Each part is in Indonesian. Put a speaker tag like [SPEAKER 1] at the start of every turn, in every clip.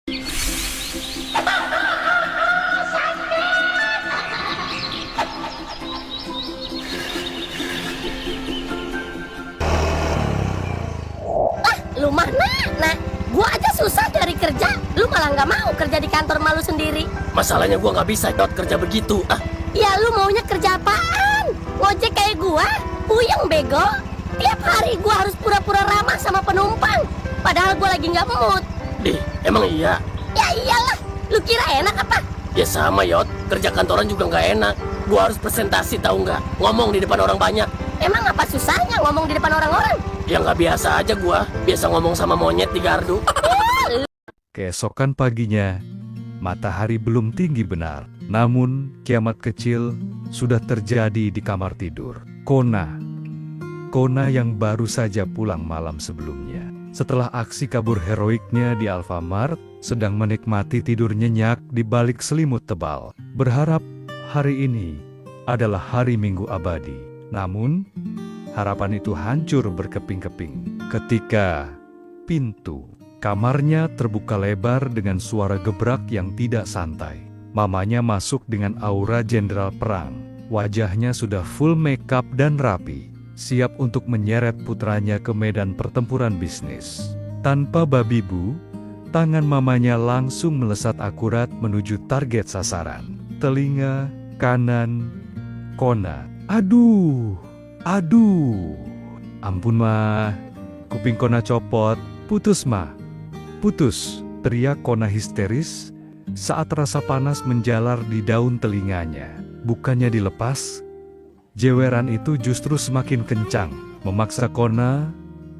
[SPEAKER 1] Lu mana? Nah, gua aja susah cari kerja, lu malah nggak mau kerja di kantor malu sendiri.
[SPEAKER 2] Masalahnya gua nggak bisa Yot kerja begitu.
[SPEAKER 1] Ya lu maunya kerja apaan? Ngojek kayak gua? Puyeng bego. Tiap hari gua harus pura-pura ramah sama penumpang, padahal gua lagi nggak mood.
[SPEAKER 2] Dih, emang iya?
[SPEAKER 1] Ya iyalah, lu kira enak apa?
[SPEAKER 2] Ya sama Yot, kerja kantoran juga nggak enak. Gua harus presentasi tahu nggak? Ngomong di depan orang banyak.
[SPEAKER 1] Emang apa susahnya ngomong di depan orang-orang?
[SPEAKER 2] Ya nggak biasa aja gua, biasa ngomong sama monyet di gardu.
[SPEAKER 3] Keesokan paginya, matahari belum tinggi benar. Namun, kiamat kecil sudah terjadi di kamar tidur Kona yang baru saja pulang malam sebelumnya. Setelah aksi kabur heroiknya di Alfamart, sedang menikmati tidur nyenyak di balik selimut tebal. Berharap hari ini adalah hari Minggu abadi. Namun, harapan itu hancur berkeping-keping ketika pintu kamarnya terbuka lebar dengan suara gebrak yang tidak santai. Mamanya masuk dengan aura jenderal perang. Wajahnya sudah full makeup dan rapi, siap untuk menyeret putranya ke medan pertempuran bisnis. Tanpa babi bu, tangan mamanya langsung melesat akurat menuju target sasaran. Telinga kanan Kona. Aduh, ampun mah, kuping Kona copot, putus mah, putus, teriak Kona histeris saat rasa panas menjalar di daun telinganya. Bukannya dilepas, jeweran itu justru semakin kencang, memaksa Kona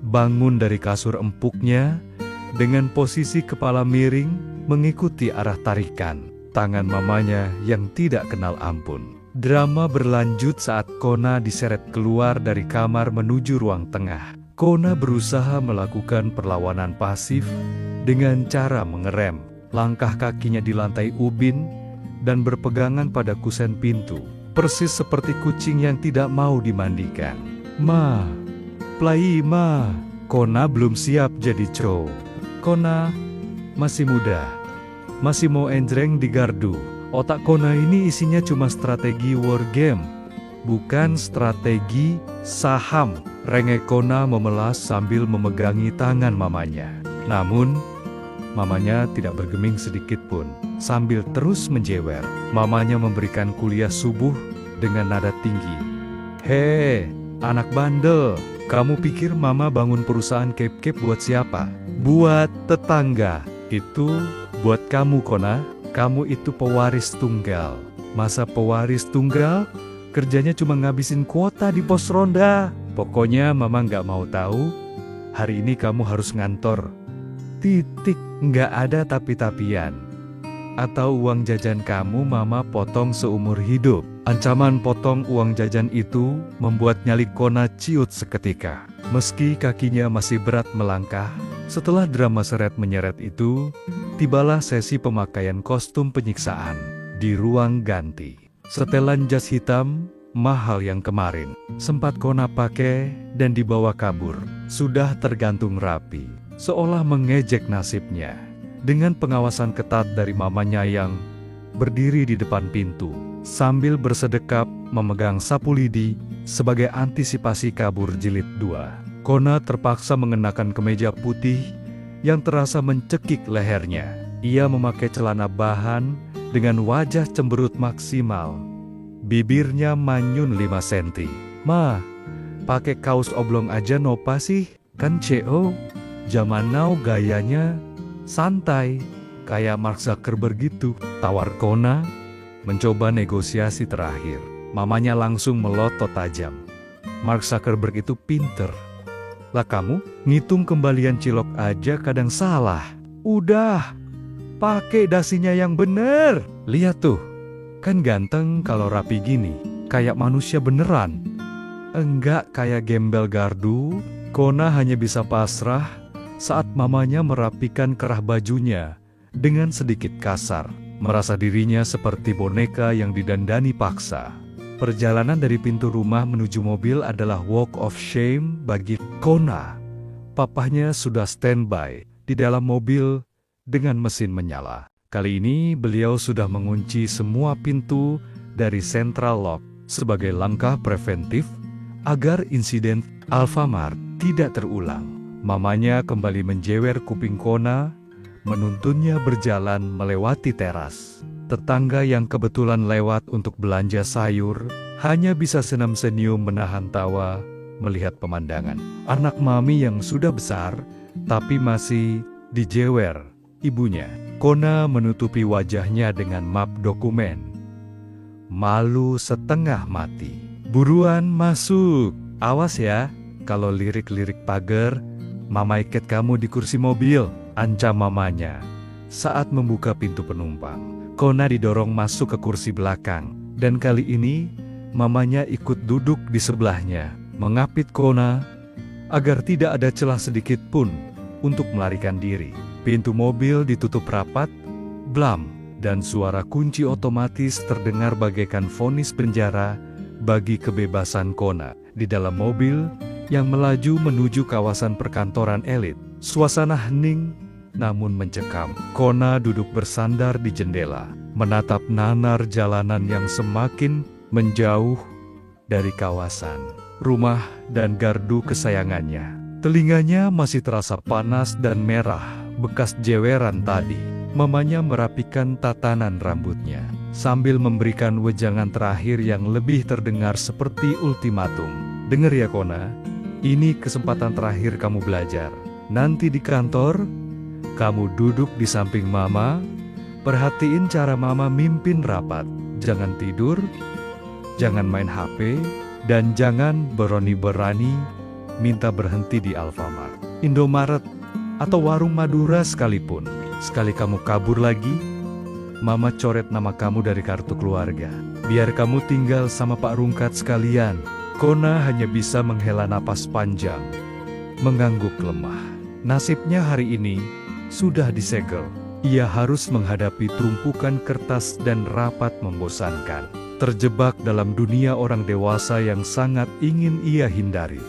[SPEAKER 3] bangun dari kasur empuknya dengan posisi kepala miring mengikuti arah tarikan tangan mamanya yang tidak kenal ampun. Drama berlanjut saat Kona diseret keluar dari kamar menuju ruang tengah. Kona berusaha melakukan perlawanan pasif dengan cara mengerem. Langkah kakinya di lantai ubin dan berpegangan pada kusen pintu. Persis seperti kucing yang tidak mau dimandikan. Ma, play ma. Kona belum siap jadi cowok. Kona masih muda, masih mau enjreng di gardu. Otak Kona ini isinya cuma strategi war game, bukan strategi saham. Renge Kona memelas sambil memegangi tangan mamanya. Namun, mamanya tidak bergeming sedikit pun. Sambil terus menjewer, mamanya memberikan kuliah subuh dengan nada tinggi. Hei, anak bandel, kamu pikir mama bangun perusahaan kep-kep buat siapa? Buat tetangga. Itu buat kamu Kona. Kamu itu pewaris tunggal. Masa pewaris tunggal? Kerjanya cuma ngabisin kuota di pos ronda. Pokoknya mama nggak mau tahu. Hari ini kamu harus ngantor. Titik, nggak ada tapi-tapian. Atau uang jajan kamu mama potong seumur hidup. Ancaman potong uang jajan itu membuat nyali Kona ciut seketika. Meski kakinya masih berat melangkah, setelah drama seret menyeret itu, tibalah sesi pemakaian kostum penyiksaan di ruang ganti. Setelan jas hitam, mahal yang kemarin, sempat Kona pakai dan dibawa kabur. Sudah tergantung rapi, seolah mengejek nasibnya. Dengan pengawasan ketat dari mamanya yang berdiri di depan pintu, sambil bersedekap memegang sapu lidi sebagai antisipasi kabur jilid 2. Kona terpaksa mengenakan kemeja putih yang terasa mencekik lehernya. Ia memakai celana bahan dengan wajah cemberut maksimal. Bibirnya manyun 5 cm. Ma, pakai kaos oblong aja nopa sih? Kan CO. Zaman now gayanya santai, kayak Mark Zuckerberg gitu. Tawar Kona mencoba negosiasi terakhir. Mamanya langsung melotot tajam. Mark Zuckerberg itu pinter. Lah kamu, ngitung kembalian cilok aja kadang salah. Udah, pakai dasinya yang bener. Lihat tuh, kan ganteng kalau rapi gini. Kayak manusia beneran. Enggak kayak gembel gardu. Kona hanya bisa pasrah saat mamanya merapikan kerah bajunya dengan sedikit kasar. Merasa dirinya seperti boneka yang didandani paksa. Perjalanan dari pintu rumah menuju mobil adalah walk of shame bagi Kona. Papahnya sudah standby di dalam mobil dengan mesin menyala. Kali ini beliau sudah mengunci semua pintu dari Central Lock sebagai langkah preventif agar insiden Alfamart tidak terulang. Mamanya kembali menjewer kuping Kona, menuntunnya berjalan melewati teras. Tetangga yang kebetulan lewat untuk belanja sayur hanya bisa senam-senyum menahan tawa melihat pemandangan. Anak mami yang sudah besar tapi masih dijewer ibunya. Kona menutupi wajahnya dengan map dokumen. Malu setengah mati. Buruan masuk. Awas ya, kalau lirik-lirik pagar, mama ikat kamu di kursi mobil, ancam mamanya. Saat membuka pintu penumpang, Kona didorong masuk ke kursi belakang. Dan kali ini, mamanya ikut duduk di sebelahnya, mengapit Kona agar tidak ada celah sedikit pun untuk melarikan diri. Pintu mobil ditutup rapat, blam, dan suara kunci otomatis terdengar bagaikan vonis penjara bagi kebebasan Kona. Di dalam mobil yang melaju menuju kawasan perkantoran elit, suasana hening namun mencekam. Kona duduk bersandar di jendela, menatap nanar jalanan yang semakin menjauh dari kawasan rumah dan gardu kesayangannya. Telinganya masih terasa panas dan merah bekas jeweran tadi. Mamanya merapikan tatanan rambutnya sambil memberikan wejangan terakhir yang lebih terdengar seperti ultimatum. Dengar ya Kona, ini kesempatan terakhir kamu belajar. Nanti di kantor, kamu duduk di samping mama, perhatiin cara mama mimpin rapat. Jangan tidur, jangan main HP, dan jangan berani-berani minta berhenti di Alfamart, Indomaret, atau warung Madura sekalipun. Sekali kamu kabur lagi, mama coret nama kamu dari kartu keluarga. Biar kamu tinggal sama Pak Rungkat sekalian. Kona hanya bisa menghela napas panjang, mengangguk lemah. Nasibnya hari ini sudah disegel. Ia harus menghadapi tumpukan kertas dan rapat membosankan. Terjebak dalam dunia orang dewasa yang sangat ingin ia hindari.